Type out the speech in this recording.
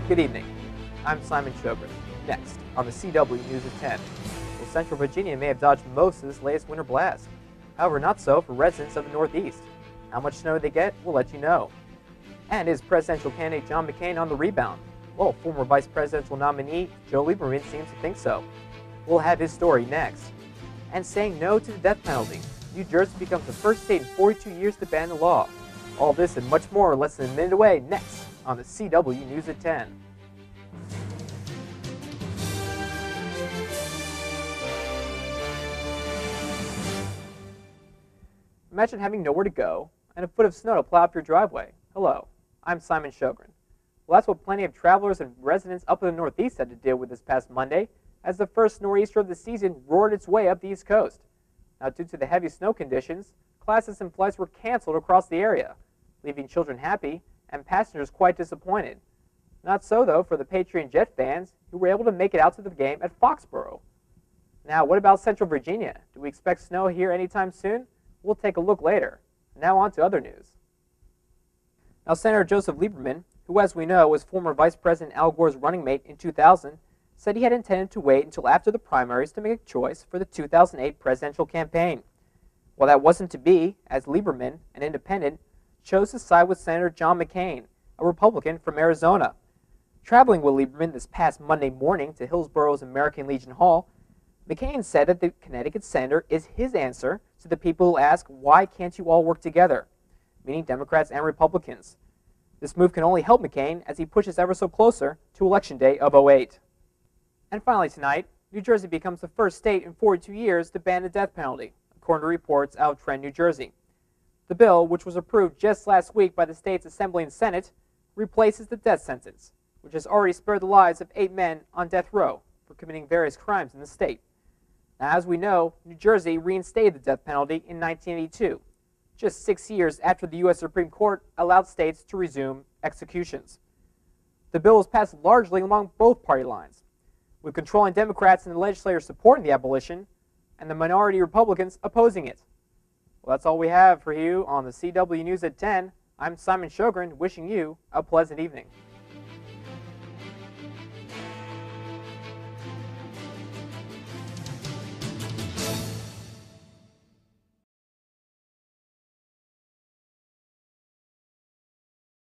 Good evening. I'm Simon Shogren. Next, on the CW News at 10. Well, Central Virginia may have dodged most of this latest winter blast. However, not so for residents of the Northeast. How much snow they get, we'll let you know. And is presidential candidate John McCain on the rebound? Well, former vice presidential nominee Joe Lieberman seems to think so. We'll have his story next. And saying no to the death penalty. New Jersey becomes the first state in 42 years to ban the law. All this and much more less than a minute away next on the CW News at 10. Imagine having nowhere to go and a foot of snow to plow up your driveway. Hello, I'm Simon Shogren. Well, that's what plenty of travelers and residents up in the Northeast had to deal with this past Monday as the first nor'easter of the season roared its way up the East Coast. Now, due to the heavy snow conditions, classes and flights were canceled across the area, leaving children happy and passengers quite disappointed. Not so, though, for the Patriot Jet fans who were able to make it out to the game at Foxborough. Now, what about Central Virginia? Do we expect snow here anytime soon? We'll take a look later. Now on to other news. Now, Senator Joseph Lieberman, who as we know was former Vice President Al Gore's running mate in 2000, said he had intended to wait until after the primaries to make a choice for the 2008 presidential campaign. Well, that wasn't to be, as Lieberman, an independent, chose to side with Senator John McCain, a Republican from Arizona. Traveling with Lieberman this past Monday morning to Hillsborough's American Legion Hall, McCain said that the Connecticut senator is his answer to the people who ask, why can't you all work together? Meaning Democrats and Republicans. This move can only help McCain as he pushes ever so closer to Election Day of '08. And finally tonight, New Jersey becomes the first state in 42 years to ban the death penalty, according to reports out of Trenton, New Jersey. The bill, which was approved just last week by the state's Assembly and Senate, replaces the death sentence, which has already spared the lives of 8 men on death row for committing various crimes in the state. Now, as we know, New Jersey reinstated the death penalty in 1982, just 6 years after the U.S. Supreme Court allowed states to resume executions. The bill was passed largely along both party lines, with controlling Democrats in the legislature supporting the abolition and the minority Republicans opposing it. Well, that's all we have for you on the CW News at 10. I'm Simon Shogren, wishing you a pleasant evening.